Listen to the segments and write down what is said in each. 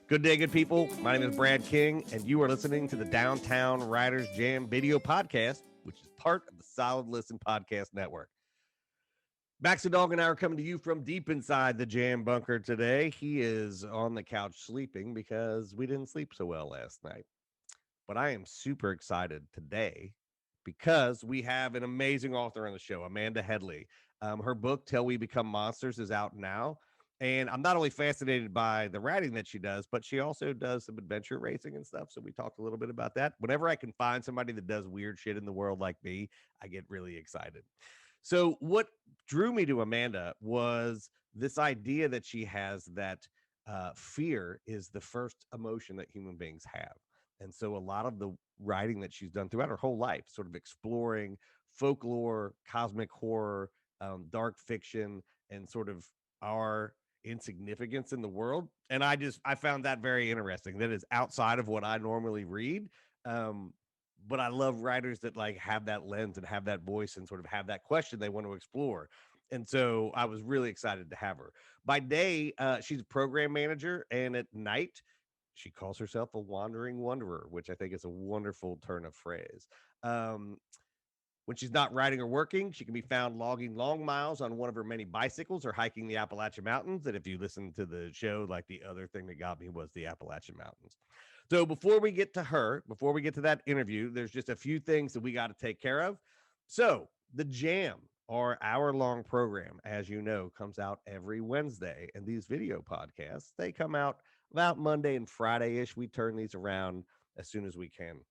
Good day, good people. My name is Brad King, and you are listening to the Downtown Writers Jam video podcast, which is part of the Solid Listen Podcast Network. Baxter Dog and I are coming to you from deep inside the jam bunker today. He is on the couch sleeping because we didn't sleep so well last night. But I am super excited today because we have an amazing author on the show, Amanda Headlee. Her book, Till We Become Monsters, is out now. And I'm not only fascinated by the writing that she does, but she also does some adventure racing and stuff. So we talked a little bit about that. Whenever I can find somebody that does weird shit in the world like me, I get really excited. So what drew me to Amanda was this idea that she has that fear is the first emotion that human beings have. And so a lot of the writing that she's done throughout her whole life, sort of exploring folklore, cosmic horror, dark fiction, and sort of our insignificance in the world. And I found that very interesting. That is outside of what I normally read. Um, but I love writers that like have that lens and have that voice and sort of have that question they want to explore. And so I was really excited to have her. By day, she's a program manager, and at night, she calls herself a wandering wanderer, which I think is a wonderful turn of phrase. Um, when she's not riding or working, she can be found logging long miles on one of her many bicycles or hiking the Appalachian Mountains. And if you listen to the show, like the other thing that got me was the Appalachian Mountains. So before we get to her, before we get to that interview, there's just a few things that we got to take care of. So the Jam, our hour-long program, as you know, comes out every Wednesday. And these video podcasts, they come out about Monday and Friday-ish. We turn these around as soon as we can.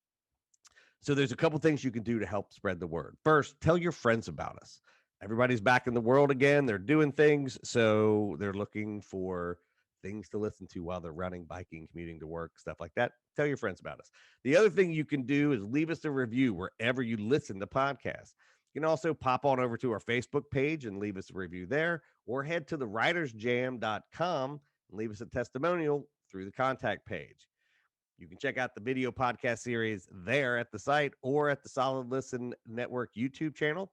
So there's a couple things you can do to help spread the word. First, tell your friends about us. Everybody's back in the world again. They're doing things, so they're looking for things to listen to while they're running, biking, commuting to work, stuff like that. Tell your friends about us. The other thing you can do is leave us a review wherever you listen to podcasts. You can also pop on over to our Facebook page and leave us a review there, or head to the writersjam.com and leave us a testimonial through the contact page. You can check out the video podcast series there at the site or at the Solid Listen Network YouTube channel.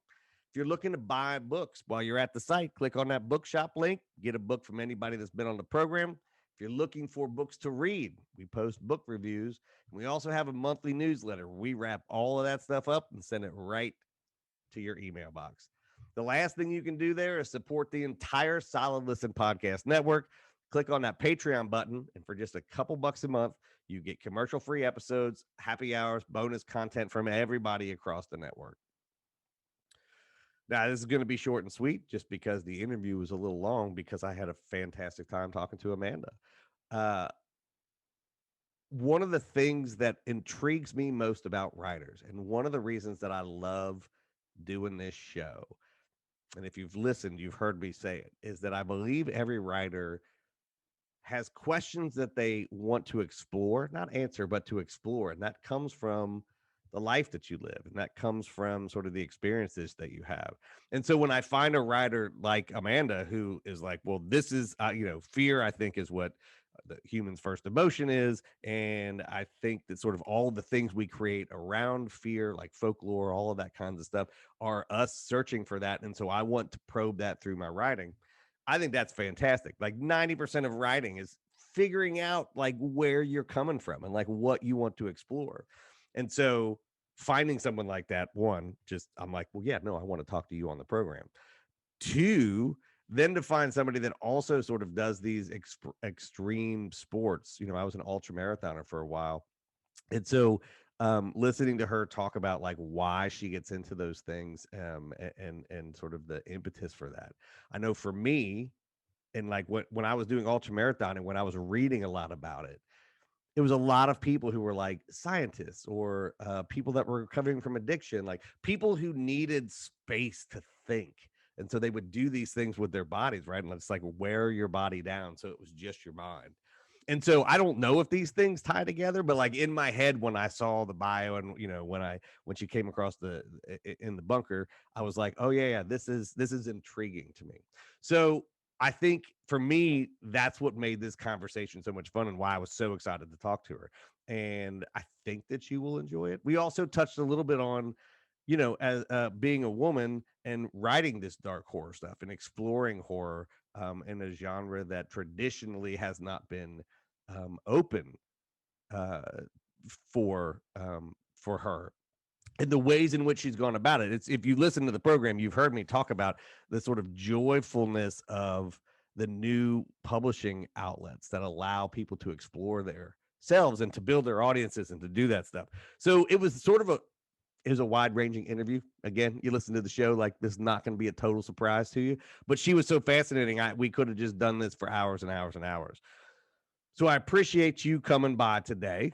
If you're looking to buy books while you're at the site, click on that bookshop link, get a book from anybody that's been on the program. If you're looking for books to read, we post book reviews. And we also have a monthly newsletter where we wrap all of that stuff up and send it right to your email box. The last thing you can do there is support the entire Solid Listen Podcast Network. Click on that Patreon button, and for just a couple bucks a month, you get commercial-free episodes, happy hours, bonus content from everybody across the network. Now, this is going to be short and sweet just because the interview was a little long because I had a fantastic time talking to Amanda. Uh, One of the things that intrigues me most about writers, and one of the reasons that I love doing this show, and if you've listened, you've heard me say it, is that I believe every writer has questions that they want to explore, not answer, but to explore. And that comes from the life that you live. And that comes from sort of the experiences that you have. And so when I find a writer like Amanda, who is like, well, this is, fear, I think is what the human's first emotion is. And I think that sort of all the things we create around fear, like folklore, all of that kinds of stuff, are us searching for that. And so I want to probe that through my writing. I think that's fantastic. Like 90% of writing is figuring out like where you're coming from and like what you want to explore. And so finding someone like that, one, just I'm like, well, yeah, no, I want to talk to you on the program. Two, then to find somebody that also sort of does these extreme sports. I was an ultra marathoner for a while. And so listening to her talk about like why she gets into those things, and sort of the impetus for that. I know for me, and like when I was doing ultra marathon and when I was reading a lot about it, it was a lot of people who were like scientists or people that were recovering from addiction, like people who needed space to think. And so they would do these things with their bodies, right? And it's like wear your body down. So it was just your mind. And so I don't know if these things tie together, but like in my head, when I saw the bio and when she came across in the bunker, I was like, oh yeah, this is intriguing to me. So I think for me, that's what made this conversation so much fun and why I was so excited to talk to her. And I think that you will enjoy it. We also touched a little bit on, as being a woman and writing this dark horror stuff and exploring horror in a genre that traditionally has not been open uh, for her and the ways in which she's gone about it. It's if you listen to the program, you've heard me talk about the sort of joyfulness of the new publishing outlets that allow people to explore their selves and to build their audiences and to do that stuff. So it was sort of a wide ranging interview. Again, you listen to the show, like this is not going to be a total surprise to you, but she was so fascinating. We could have just done this for hours and hours and hours. So I appreciate you coming by today.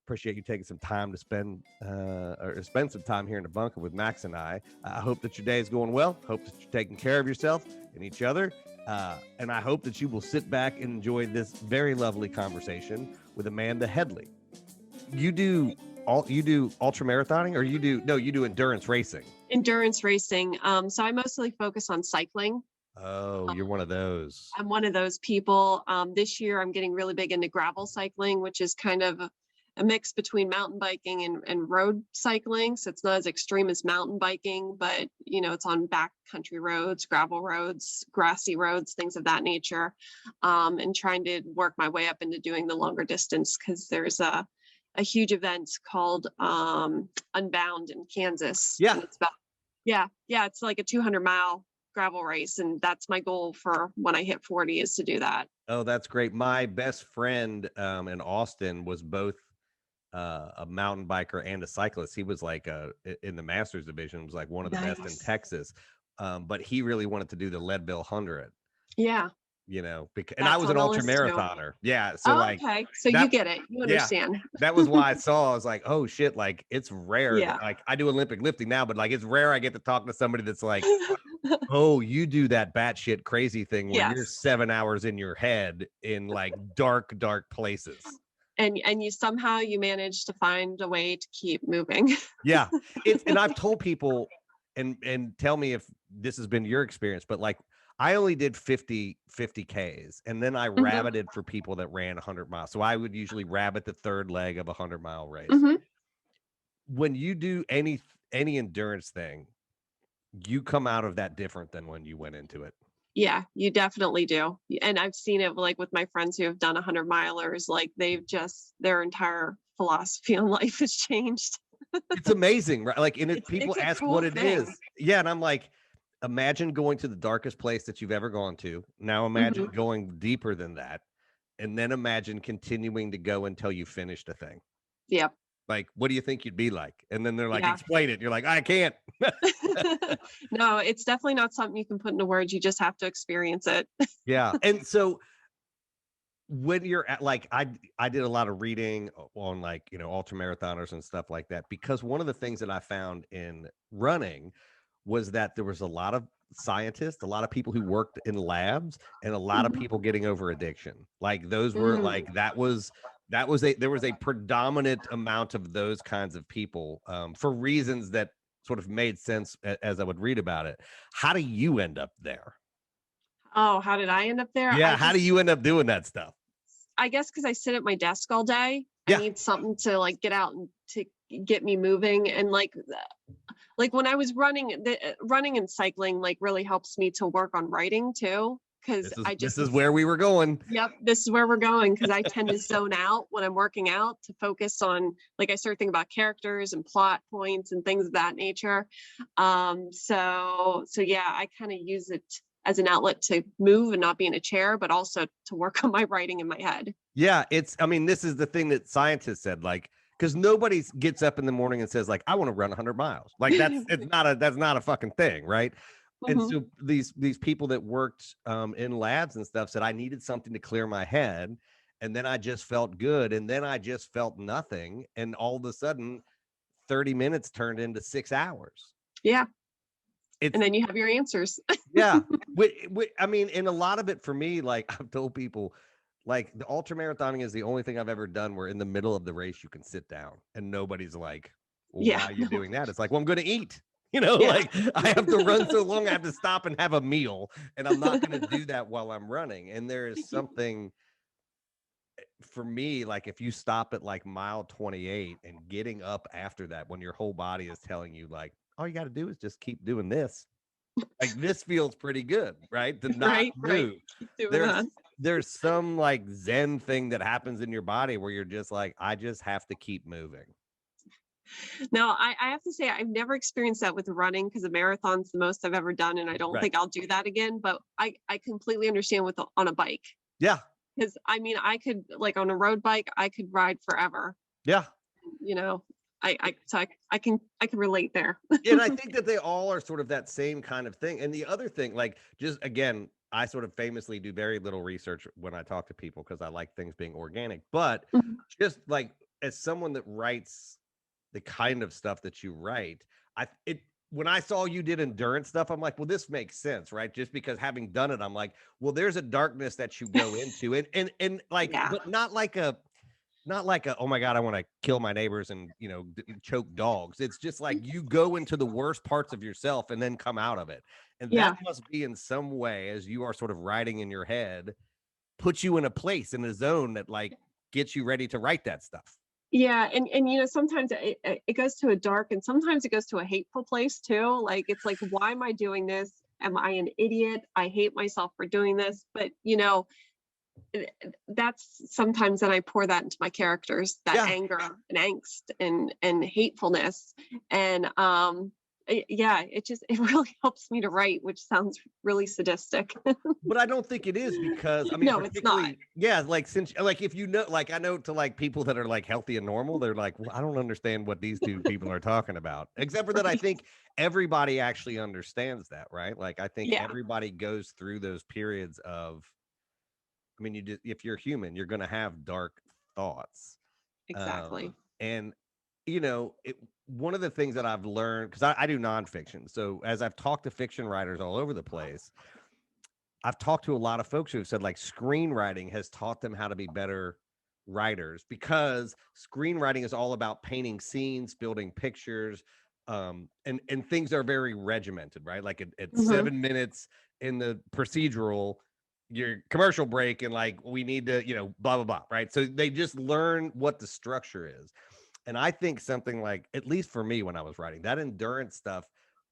Appreciate you taking some time to spend some time here in the bunker with Max and I. I hope that your day is going well. Hope that you're taking care of yourself and each other. And I hope that you will sit back and enjoy this very lovely conversation with Amanda Headlee. You do ultra marathoning, or you do endurance racing. Endurance racing. So I mostly focus on cycling. Oh, you're one of those. I'm one of those people. This year I'm getting really big into gravel cycling, which is kind of a mix between mountain biking and road cycling. So it's not as extreme as mountain biking, but it's on backcountry roads, gravel roads, grassy roads, things of that nature. And trying to work my way up into doing the longer distance, because there's a huge event called Unbound in Kansas. Yeah. It's like a 200-mile gravel race, and that's my goal for when I hit 40 is to do that. Oh, that's great. My best friend in Austin was both a mountain biker and a cyclist. He was like in the Masters division, was like one of the best in Texas. But he really wanted to do the Leadville 100. Yeah. Because I was an ultra marathoner. Yeah. So okay. So you get it. You understand. Yeah, that was why I was like, oh shit, like it's rare. Yeah. Like I do Olympic lifting now, but like it's rare I get to talk to somebody that's like, oh, you do that batshit crazy thing where you're 7 hours in your head in like dark places. And you manage to find a way to keep moving. Yeah. And I've told people, and tell me if this has been your experience, but like I only did 50 Ks, and then I rabbited for people that ran 100 miles. So I would usually rabbit the third leg of a 100-mile race. When you do any endurance thing, you come out of that different than when you went into it. Yeah, you definitely do. And I've seen it like with my friends who have done 100-milers, like their entire philosophy on life has changed. It's amazing, right? Like, and people ask cool what it is. Yeah. And I'm like, imagine going to the darkest place that you've ever gone to. Now imagine going deeper than that. And then imagine continuing to go until you finish the thing. Yep. Like, what do you think you'd be like? And then they're like, explain it. You're like, I can't. No, it's definitely not something you can put into words. You just have to experience it. Yeah. And so when you're at, like, I did a lot of reading on like, ultra marathoners and stuff like that, because one of the things that I found in running was that there was a lot of scientists, a lot of people who worked in labs, and a lot of people getting over addiction. Like those were like, there was a predominant amount of those kinds of people for reasons that sort of made sense as I would read about it. How do you end up there? Oh, how did I end up there? Yeah. How do you end up doing that stuff? I guess because I sit at my desk all day. I need something to like get out and to get me moving. And like when I was running and cycling, like really helps me to work on writing too. Because this is where we were going. Yep, this is where we're going, because I tend to zone out when I'm working out to focus on, like, I start thinking about characters and plot points and things of that nature. So yeah, I kind of use it as an outlet to move and not be in a chair, but also to work on my writing in my head. Yeah, this is the thing that scientists said, like, because nobody gets up in the morning and says, like, I want to run 100 miles. Like that's not a fucking thing, right? And so these people that worked in labs and stuff said I needed something to clear my head, and then I just felt good, and then I just felt nothing, and all of a sudden 30 minutes turned into 6 hours. Yeah. And then you have your answers. Yeah. And a lot of it for me, like I've told people, like the ultra marathoning is the only thing I've ever done where in the middle of the race you can sit down and nobody's like, well, why are you doing that? It's like, well, I'm going to eat. Like I have to run so long, I have to stop and have a meal, and I'm not going to do that while I'm running. And there is something for me, like if you stop at like mile 28 and getting up after that, when your whole body is telling you like, all you got to do is just keep doing this. Like this feels pretty good, right? To not move. there's some like Zen thing that happens in your body where you're just like, I just have to keep moving. No, I have to say I've never experienced that with running because a marathon's the most I've ever done, and I don't Right. think I'll do that again. But I completely understand with on a bike, Yeah. because I mean I could, like, on a road bike I could ride forever. Yeah. You know, I can relate there. And I think that they all are sort of that same kind of thing. And the other thing, like, just again, I sort of famously do very little research when I talk to people because I like things being organic. But Mhm. just like as someone that writes the kind of stuff that you write, when I saw you did endurance stuff, I'm like, well, this makes sense, right? Just because having done it, I'm like, well, there's a darkness that you go into, and like, Yeah. but not like a oh my god I want to kill my neighbors and choke dogs. It's just like you go into the worst parts of yourself and then come out of it, and Yeah. that must be in some way, as you are sort of writing in your head, put you in a place in a zone that like gets you ready to write that stuff. Yeah, and sometimes it goes to a dark, and sometimes it goes to a hateful place too. Like, it's like, why am I doing this? Am I an idiot? I hate myself for doing this. But that's sometimes then I pour that into my characters, that Yeah. anger and angst and hatefulness. And yeah, it really helps me to write, which sounds really sadistic. But I don't think it is, because I mean, No, it's not. particularly, yeah, like since like if like I know to like people that are like healthy and normal, they're like, well, I don't understand what these two people are talking about. Except for that, I Right. think everybody actually understands that, right? Like I think Yeah, everybody goes through those periods of, I mean, if you're human, you're going to have dark thoughts. exactly. And one of the things that I've learned, because I do nonfiction, so as I've talked to fiction writers all over the place, I've talked to a lot of folks who have said like screenwriting has taught them how to be better writers, because screenwriting is all about painting scenes, building pictures, and things are very regimented, right? Like at Hmm. 7 minutes in the procedural, your commercial break, and like we need to, blah blah blah, right? So they just learn what the structure is. And I think something like, at least for me when I was writing that endurance stuff,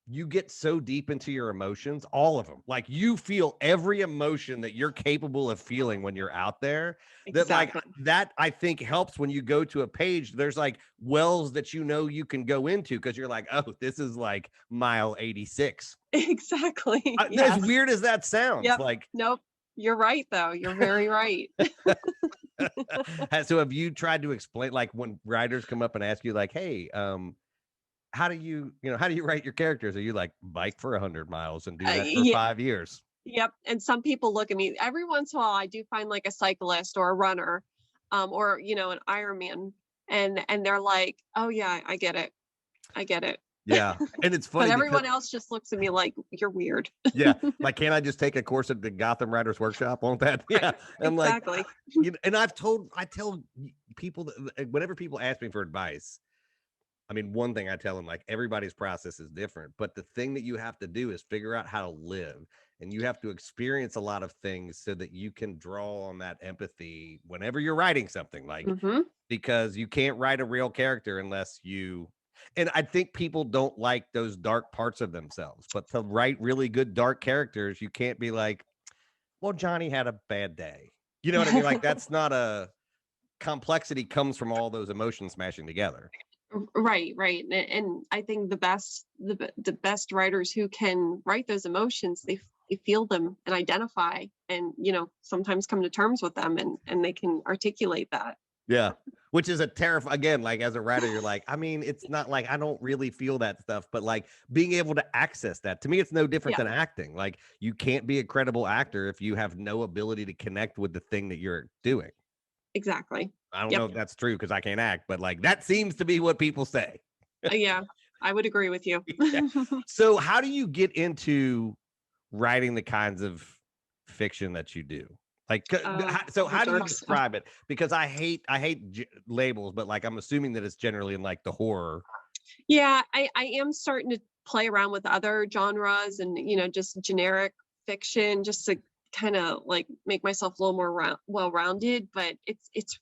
you get so deep into your emotions, all of them. Like you feel every emotion that you're capable of feeling when you're out there. That like Exactly. that I think helps when you go to a page. There's like wells that you can go into, because you're like, oh, this is like mile 86. Exactly. As Yes. weird as that sounds, Yep. like Nope. You're right, though. You're very right. so have you tried to explain, like when writers come up and ask you like, hey, how do you write your characters? Are you like bike for 100 miles and do that for Yeah. 5 years? Yep. And some people look at me every once in a while. I do find like a cyclist or a runner, or an Ironman, and they're like, "Oh yeah, I get it. I get it." Yeah. And it's But funny because everyone else just looks at me like, "You're weird." yeah, like, can't I just take a course at the Gotham Writers Workshop? Won't that? Right. Yeah. I'm like, Exactly. and I tell people that whenever people ask me for advice, I mean, one thing I tell them, like, everybody's process is different, but the thing that you have to do is figure out how to live, and you have to experience a lot of things so that you can draw on that empathy whenever you're writing something, like, Hmm. because you can't write a real character unless you, and I think people don't like those dark parts of themselves, but to write really good dark characters, you can't be like, well, Johnny had a bad day. You know what I mean? Like that's not a, complexity comes from all those emotions smashing together. Right, right. And I think the best writers who can write those emotions, they feel them and identify, and sometimes come to terms with them, and they can articulate that. Yeah. Which is a terrifying, again, like as a writer, you're like, I mean, it's not like I don't really feel that stuff, but like being able to access that, to me, it's no different Yeah, than acting. Like you can't be a credible actor if you have no ability to connect with the thing that you're doing. exactly. I don't know Yep. if that's true because I can't act, but like that seems to be what people say. Yeah, I would agree with you. Yeah. So how do you get into writing the kinds of fiction that you do? Like, so All the how do you dark stuff. describe it? Because I hate labels, but like I'm assuming that it's generally in like the horror. Yeah, I am starting to play around with other genres, and just generic fiction, just to kind of like make myself a little more well-rounded. But it's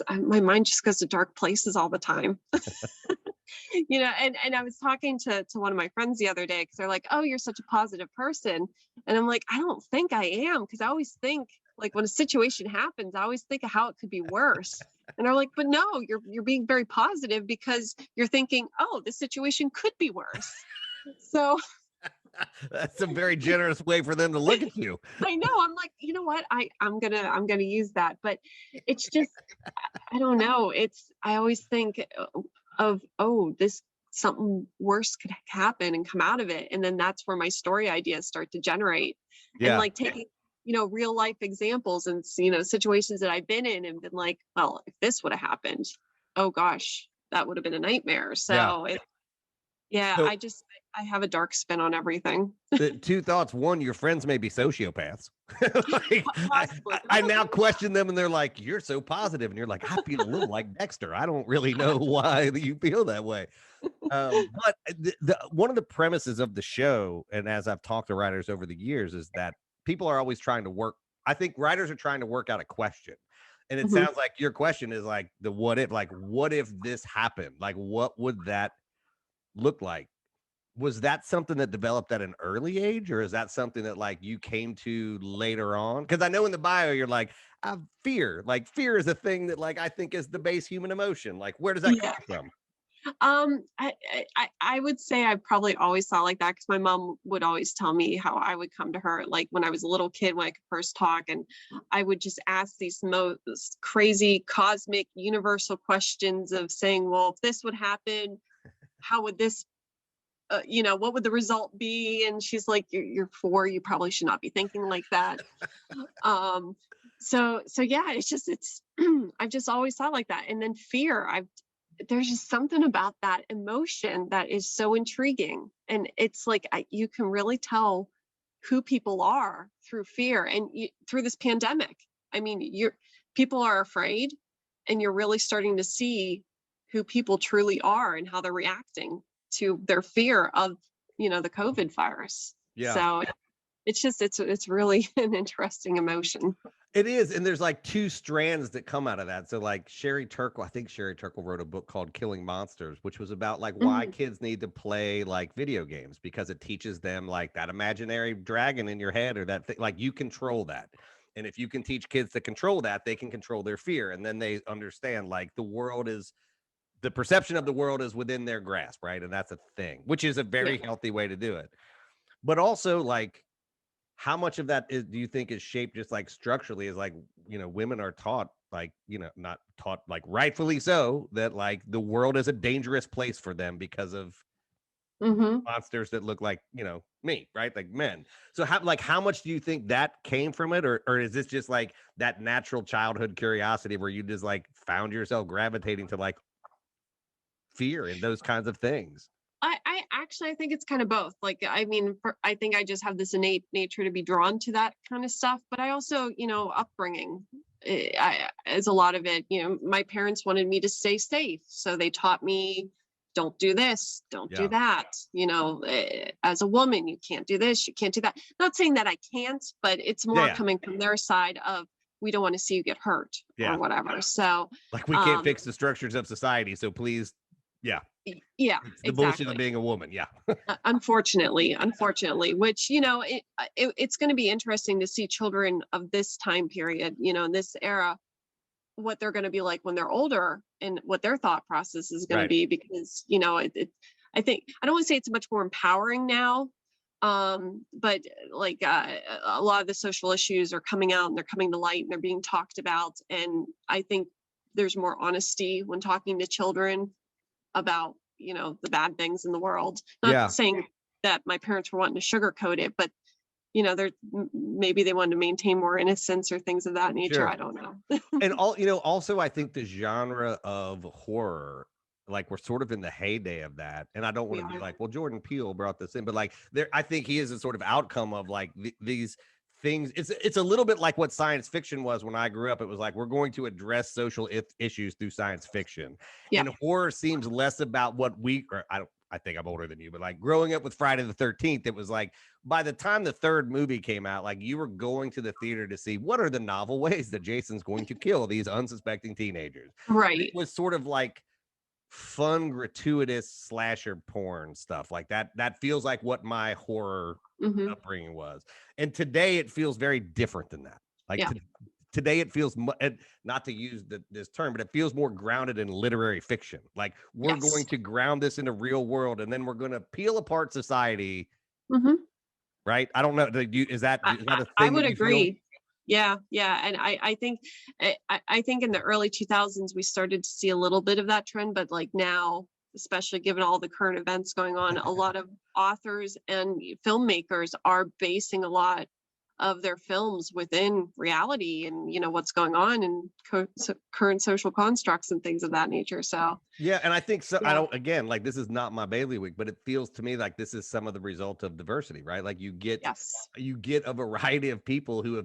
my mind just goes to dark places all the time. And I was talking to one of my friends the other day, because they're like, "Oh, you're such a positive person," and I'm like, "I don't think I am, because I always think like when a situation happens, I always think of how it could be worse. And they're like, but no, you're being very positive because you're thinking, oh, this situation could be worse. So That's a very generous way for them to look at you. I know, I'm like, you know what? I'm gonna use that. But it's just I don't know. I always think of, oh, this something worse could happen and come out of it. And then that's where my story ideas start to generate. And Yeah. like taking, real life examples and, situations that I've been in and been like, well, if this would have happened, oh gosh, that would have been a nightmare. Yeah. So yeah, So I have a dark spin on everything. the two thoughts. One, your friends may be sociopaths. Like, Possibly. I now question them and they're like, you're so positive. And you're like, I feel a little like Dexter. I don't really know why you feel that way. But one of the premises of the show, and as I've talked to writers over the years, is that people are always trying to work. I think writers are trying to work out a question. And it Mhm. sounds like your question is like the what if, like, what if this happened? Like, what would that look like? Was that something that developed at an early age, or is that something that like you came to later on? Because I know in the bio you're like, fear. Like fear is a thing that like I think is the base human emotion. Like, where does that come Yeah. from? I would say I probably always thought like that because my mom would always tell me how I would come to her like when I was a little kid when I could first talk, and I would just ask these most crazy cosmic universal questions of saying, well, if this would happen, how would this what would the result be? And she's like, you're 4, you probably should not be thinking like that. um so yeah, it's I've just always thought like that. And then fear, there's just something about that emotion that is so intriguing. And it's like you can really tell who people are through fear and through this pandemic. I mean, people are afraid, and you're really starting to see who people truly are and how they're reacting to their fear of, the COVID virus. Yeah. So it's really an interesting emotion. It is, and there's like two strands that come out of that. So like Sherry Turkle, I think Sherry Turkle wrote a book called Killing Monsters, which was about like why Mhm. kids need to play like video games because it teaches them like that imaginary dragon in your head or that thing, like you control that. And if you can teach kids to control that, they can control their fear. And then they understand like the perception of the world is within their grasp, right? And that's a thing, which is a Yeah. very healthy way to do it. But also like how much of that do you think is shaped just like structurally is like, women are taught like, not taught like rightfully so that like the world is a dangerous place for them because of Hmm. monsters that look like, me, right? Like men. So how much do you think that came from it? Or is this just like that natural childhood curiosity where you just like found yourself gravitating to like fear and those kinds of things? I actually I think it's kind of both. Like, I mean, I think I just have this innate nature to be drawn to that kind of stuff. But I also, upbringing, is a lot of it. My parents wanted me to stay safe, so they taught me, don't do this, don't do Yeah. that. As a woman, you can't do this, you can't do that. Not saying that I can't, but it's Yeah. more Yeah. coming from their side of, we don't want to see you get hurt Yeah. or whatever. So, Like we can't um, fix the structures of society. So please, yeah. yeah, It's the bullshit of exactly. being a woman. Yeah. Unfortunately, which it's going to be interesting to see children of this time period, in this era, what they're going to be like when they're older and what their thought process is going to Right. be, because I think I don't want to say it's much more empowering now, but like a lot of the social issues are coming out and they're coming to light and they're being talked about, and I think there's more honesty when talking to children about the bad things in the world. Not Yeah. saying that my parents were wanting to sugarcoat it, but they're maybe they wanted to maintain more innocence or things of that nature. Sure. I don't know. And also I think the genre of horror, like we're sort of in the heyday of that. And I don't want to be Yeah. like, well, Jordan Peele brought this in, but like I think he is a sort of outcome of like these things. It's a little bit like what science fiction was when I grew up. It was like, we're going to address social issues through science fiction. Yeah. And horror seems less about I think I'm older than you, but like growing up with Friday the 13th, it was like by the time the third movie came out, like you were going to the theater to see what are the novel ways that Jason's going to kill these unsuspecting teenagers. And it Right. was sort of like fun, gratuitous slasher porn stuff like that. That feels like what my horror Hmm. upbringing was. And today it feels very different than that. Like Yeah. today, it feels not to use this term, but it feels more grounded in literary fiction. Like we're going Yes. to ground this in a real world, and then we're going to peel apart society. Hmm. Right? I don't know. Is that a I thing would that you feel? agree. Yeah, yeah, and I think I think in the early 2000s we started to see a little bit of that trend, but like now, especially given all the current events going on, a lot of authors and filmmakers are basing a lot of their films within reality and what's going on in current social constructs and things of that nature. So Yeah, and I think so. I yeah, don't, again, like this is not my bailiwick, but it feels to me like this is some of the result of diversity, right? Like yes, you get a variety of people who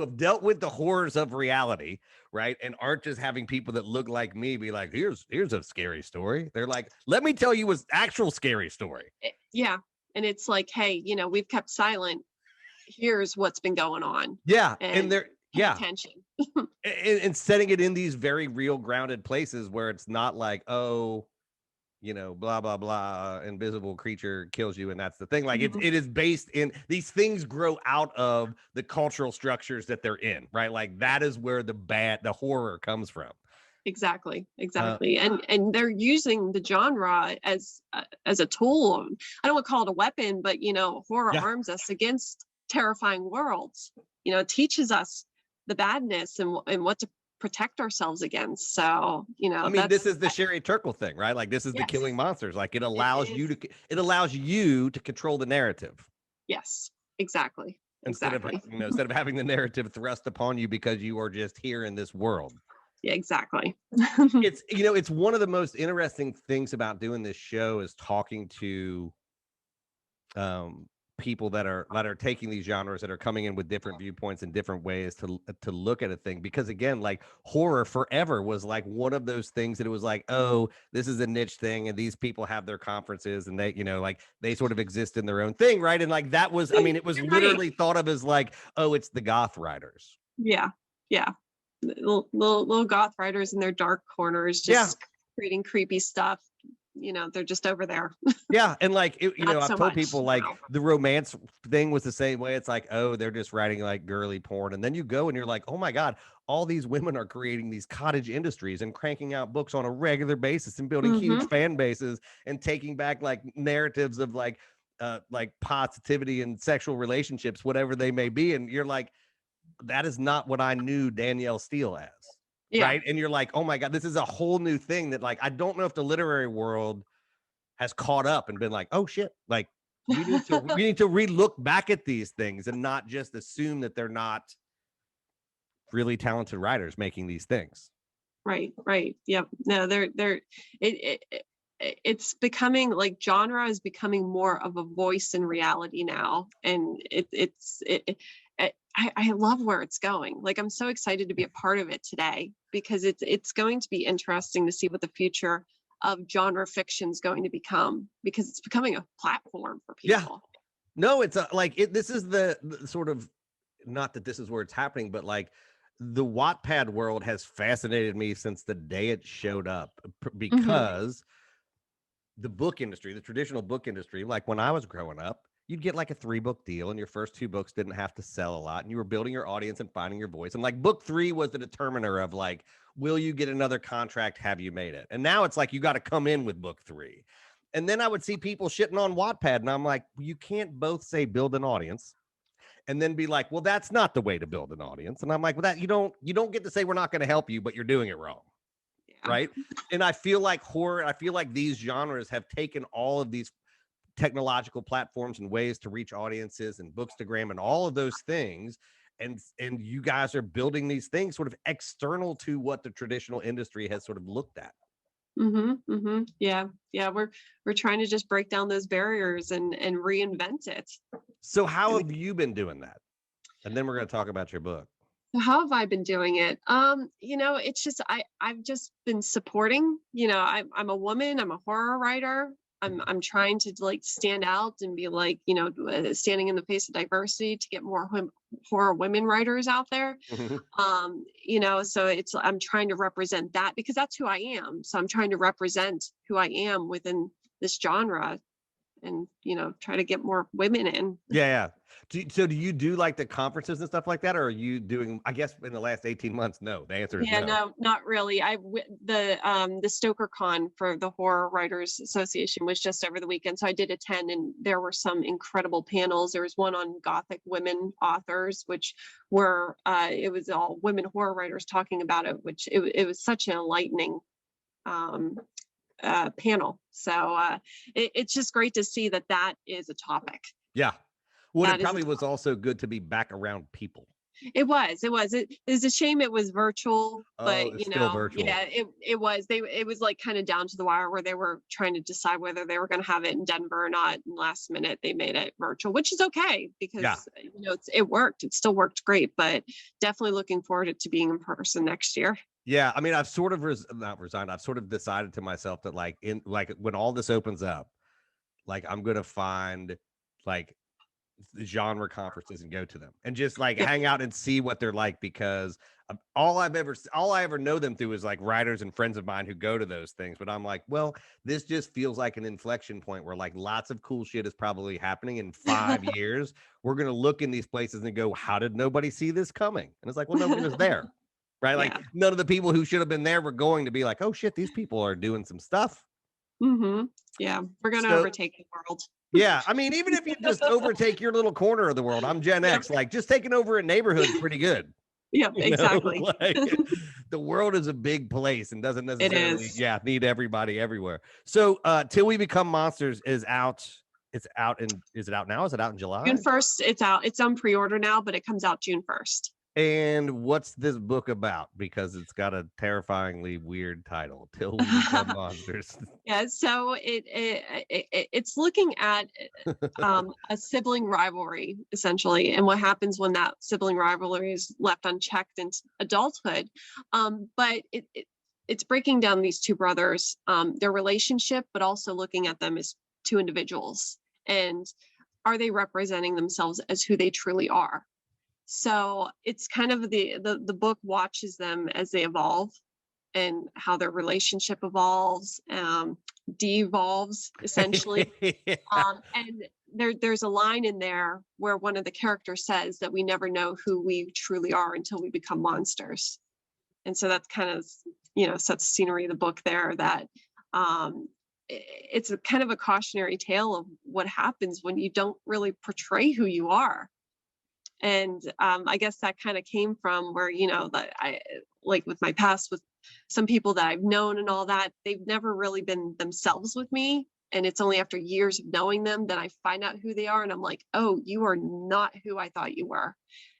have dealt with the horrors of reality, right? And aren't just having people that look like me be like, here's a scary story. They're like, let me tell you an actual scary story. yeah, and it's like, hey, we've kept silent. Here's what's been going on, Yeah, and and they're pay yeah, attention. and setting it in these very real grounded places where it's not like, oh, blah blah blah, invisible creature kills you, and that's the thing. Like Mhm. it is based in these things grow out of the cultural structures that they're in, right? Like that is where the horror comes from. Exactly, Uh, exactly, and they're using the genre as a tool. I don't want to call it a weapon, but horror yeah, arms us against terrifying worlds. It teaches us the badness and what to protect ourselves against. So I mean, this that's is the Sherry Turkle thing, right? Like this is the killing yes, monsters. Like it is. it allows you to control the narrative Yes, exactly, instead of exactly. instead of having the narrative thrust upon you because you are just here in this world. Yeah, exactly. It's it's one of the most interesting things about doing this show is talking to um people that are taking these genres, that are coming in with different viewpoints and different ways to look at a thing, because again, like horror forever was like one of those things that it was like, oh, this is a niche thing and these people have their conferences and they like they sort of exist in their own thing, right? And like that was, I mean, it was You're right. literally thought of as like, oh, it's the goth writers. Yeah, yeah. Little goth writers in their dark corners, Yeah. just creating creepy stuff. They're just over there. Yeah, and like Not I've so told much people like now. the romance thing was the same way. It's like, oh, they're just writing like girly porn, and then you go and you're like, oh my god, all these women are creating these cottage industries and cranking out books on a regular basis and building huge Hmm. fan bases and taking back like narratives of like positivity and sexual relationships, whatever they may be, and you're like, that is not what I knew Danielle Steele as, Yeah. right? And you're like, oh my god, this is a whole new thing that like I don't know if the literary world has caught up and been like, oh shit, like we need to relook back at these things and not just assume that they're not really talented writers making these things. Right. Right. Yep. No, it's becoming like genre is becoming more of a voice in reality now, and I love where it's going. Like I'm so excited to be a part of it today because it's going to be interesting to see what the future of genre fiction is going to become, because it's becoming a platform for Yeah, people. no, it's like it. This is the sort of, not that this is where it's happening, but like the Wattpad world has fascinated me since the day it showed up, Hmm. because the book industry, the traditional book industry, like when I was growing up, you'd get like a 3-book deal and your first 2 books didn't have to sell a lot and you were building your audience and finding your voice. And like book 3 was the determiner of like, will you get another contract? Have you made it? And now it's like, you got to come in with book 3. And then I would see people shitting on Wattpad and I'm like, you can't both say build an audience and then be like, well, that's not the way to build an audience. And I'm like, well, that you don't get to say we're not going to help you, but you're doing it wrong. Yeah. Right. And I feel like horror, I feel like these genres have taken all of these technological platforms and ways to reach audiences and bookstagram and all of those things, and you guys are building these things sort of external to what the traditional industry has sort of looked at. Yeah. Yeah. We're trying to just break down those barriers and reinvent it. So how have you been doing that? And then we're going to talk about your book. So how have I been doing it? It's just I've just been supporting. I'm a woman. I'm a horror writer. I'm trying to like stand out and be like standing in the face of diversity to get more horror women writers out there. So I'm trying to represent that because that's who I am. So I'm trying to represent who I am within this genre and try to get more women in. Yeah, yeah. So do you do like the conferences and stuff like that, or are you doing? I guess in the last 18 months, no. The answer is Yeah, no. no, not really. The Stoker Con for the Horror Writers Association was just over the weekend, so I did attend, and there were some incredible panels. There was one on Gothic women authors, which were it was all women horror writers talking about it, which it was such an enlightening um, panel. So it's just great to see that is a topic. Yeah. Well, it That is probably was also good to be back around people. It was. It is a shame it was virtual, Oh, but it's still virtual. yeah, it was. It was like kind of down to the wire where they were trying to decide whether they were going to have it in Denver or not. And last minute they made it virtual, which is okay because it worked. It still worked great, but definitely looking forward to being in person next year. Yeah, I mean, I've sort of not resigned. I've sort of decided to myself that like when all this opens up, like I'm gonna find like genre conferences and go to them and just like hang out and see what they're like, because all I ever know them through is like writers and friends of mine who go to those things. But I'm like, well, this just feels like an inflection point where like lots of cool shit is probably happening in 5 years. We're gonna look in these places and go, how did nobody see this coming? And it's like, well, nobody was there. Right. Like none of the people who should have been there were going to be like, oh shit, these people are doing some stuff. Mm-hmm. Yeah. We're going to overtake the world. Yeah. I mean, even if you just overtake your little corner of the world, I'm Gen X, like just taking over a neighborhood is pretty good. Yep, exactly. Like, the world is a big place and doesn't necessarily need everybody everywhere. So Till We Become Monsters is out. Is it out now? Is it out in July? June 1st. It's out. It's on pre-order now, but it comes out June 1st. And what's this book about? Because it's got a terrifyingly weird title, Till We Become Monsters. Yeah, so it's looking at a sibling rivalry, essentially, and what happens when that sibling rivalry is left unchecked in adulthood. But it's breaking down these two brothers, their relationship, but also looking at them as two individuals. And are they representing themselves as who they truly are? So it's kind of the book watches them as they evolve and how their relationship evolves, de-evolves essentially. And there's a line in there where one of the characters says that we never know who we truly are until we become monsters. And so that's kind of, sets the scenery of the book there, that it's a kind of a cautionary tale of what happens when you don't really portray who you are. And I guess that kind of came from where, that I, like with my past, with some people that I've known and all that, they've never really been themselves with me. And it's only after years of knowing them that I find out who they are. And I'm like, oh, you are not who I thought you were.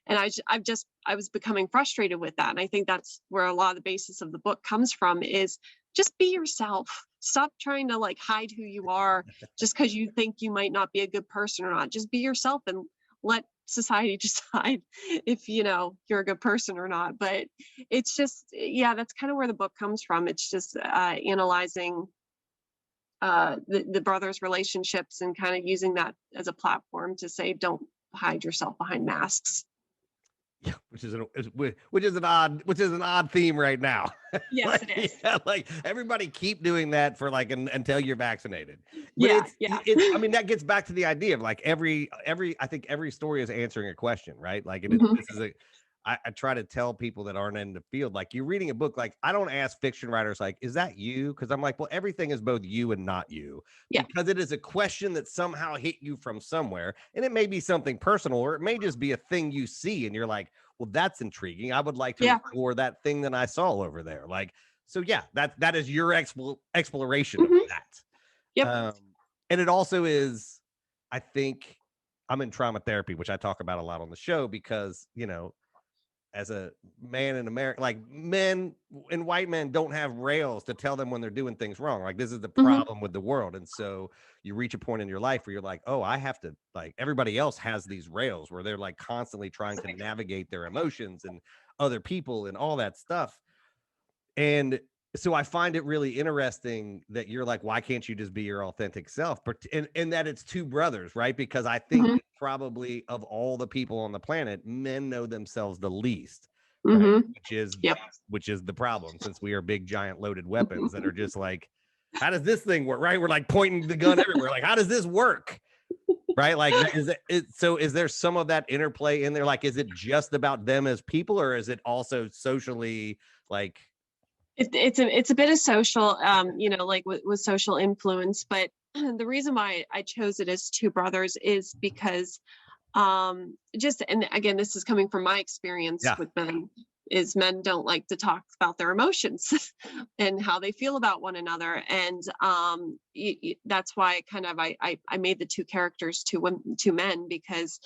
And I was becoming frustrated with that. And I think that's where a lot of the basis of the book comes from, is just be yourself. Stop trying to like hide who you are just because you think you might not be a good person or not. Just be yourself and let society decide if you're a good person or not. But it's just, that's kind of where the book comes from. It's just analyzing the brothers' relationships and kind of using that as a platform to say, don't hide yourself behind masks. Yeah, which is an odd theme right now. Yes, like, it is. Yeah, like everybody keep doing that for like until you're vaccinated. But I mean, that gets back to the idea of like I think every story is answering a question, right? Like this is I try to tell people that aren't in the field, like, you're reading a book, like, I don't ask fiction writers, like, is that you? Because I'm like, well, everything is both you and not you. Yeah. Because it is a question that somehow hit you from somewhere. And it may be something personal, or it may just be a thing you see. And you're like, well, that's intriguing. I would like to explore that thing that I saw over there. Like, so yeah, that is your exploration of that. Yep. And it also is, I think, I'm in trauma therapy, which I talk about a lot on the show, because, as a man in America, like, men and white men don't have rails to tell them when they're doing things wrong. Like, this is the problem with the world. And so you reach a point in your life where you're like, oh, I have to, like, everybody else has these rails where they're like constantly trying to navigate their emotions and other people and all that stuff. And so I find it really interesting that you're like, why can't you just be your authentic self? But and that it's two brothers, right? Because I think probably of all the people on the planet, men know themselves the least, right? Which is the problem, since we are big, giant, loaded weapons that are just like, how does this thing work? Right? We're like pointing the gun everywhere. Like, how does this work? right? Like, so is there some of that interplay in there? Like, is it just about them as people, or is it also socially like? It's a bit of social, like with social influence, but the reason why I chose it as two brothers is because just, and again, this is coming from my experience Yeah. with men, is men don't like to talk about their emotions and how they feel about one another. And that's why I made the two characters two men, because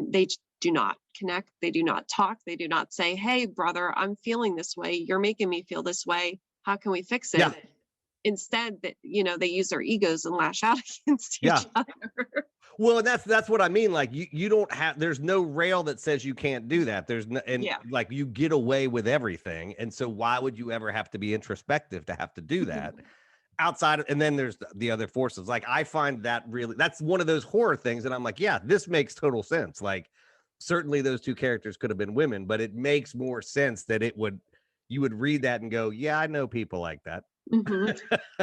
they do not connect, they do not talk, they do not say, hey brother, I'm feeling this way, you're making me feel this way, how can we fix it? Yeah. Instead, that they use their egos and lash out against Yeah. each other. Well, and that's what I mean. Like, you don't have, there's no rail that says you can't do that. There's no, and Yeah. like, you get away with everything. And so why would you ever have to be introspective to have to do that outside of, and then there's the other forces. Like, I find that really, that's one of those horror things. And I'm like, yeah, this makes total sense. Like, certainly those two characters could have been women, but it makes more sense that you would read that and go, yeah, I know people like that. Mhm.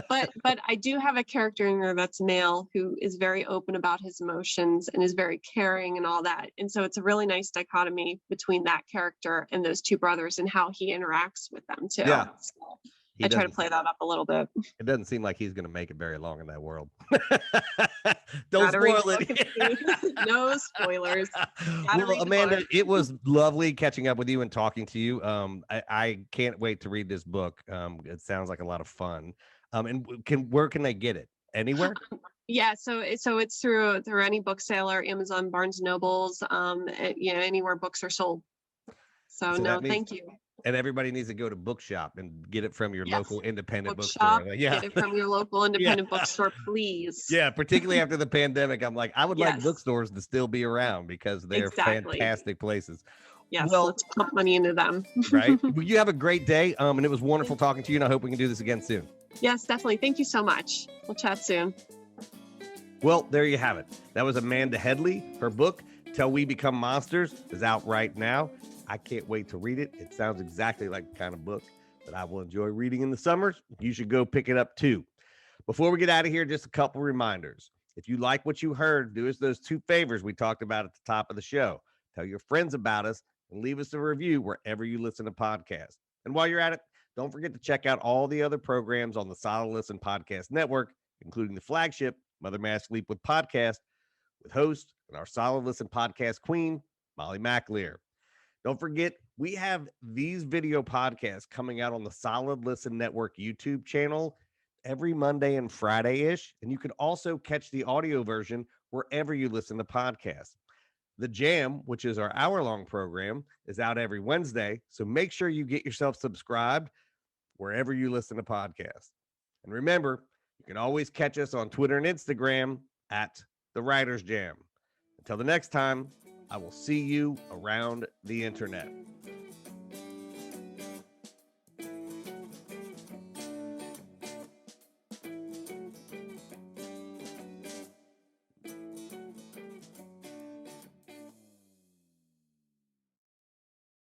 But I do have a character in there that's male, who is very open about his emotions and is very caring and all that. And so it's a really nice dichotomy between that character and those two brothers and how he interacts with them too. Yeah. So He I try to doesn't, play that up a little bit. it doesn't seem like he's going to make it very long in that world. Don't Gotta read the spoil book and it. see. No spoilers. Gotta Well, read the Amanda, book. it was lovely catching up with you and talking to you. I can't wait to read this book. It sounds like a lot of fun. And where can they get it? Anywhere? Yeah, so it's through any bookseller, Amazon, Barnes and Nobles, anywhere books are sold. So So no, that means, thank you. and everybody needs to go to Bookshop and get it from your Yes. local independent Bookshop, bookstore. Yeah. get it from your local Yeah. independent bookstore, please. Yeah. Particularly after the pandemic, I'm like, I would like Yes. bookstores to still be around because they're Exactly. fantastic places. Yes, Well, let's pump money into them. right. Well, you have a great day. And it was wonderful talking to you. And I hope we can do this again soon. Yes, definitely. Thank you so much. We'll chat soon. Well, there you have it. That was Amanda Headlee. Her book, Till We Become Monsters, is out right now. I can't wait to read it. It sounds exactly like the kind of book that I will enjoy reading in the summers. You should go pick it up too. Before we get out of here, just a couple reminders. If you like what you heard, do us those two favors we talked about at the top of the show. Tell your friends about us and leave us a review wherever you listen to podcasts. And while you're at it, don't forget to check out all the other programs on the Solid Listen Podcast Network, including the flagship Mother Mass Sleep With podcast with host and our Solid Listen podcast queen, Molly McAleer. Don't forget, we have these video podcasts coming out on the Solid Listen Network YouTube channel every Monday and Friday-ish. And you can also catch the audio version wherever you listen to podcasts. The Jam, which is our hour-long program, is out every Wednesday. So make sure you get yourself subscribed wherever you listen to podcasts. And remember, you can always catch us on Twitter and Instagram at The Writers Jam. Until the next time, I will see you around the internet.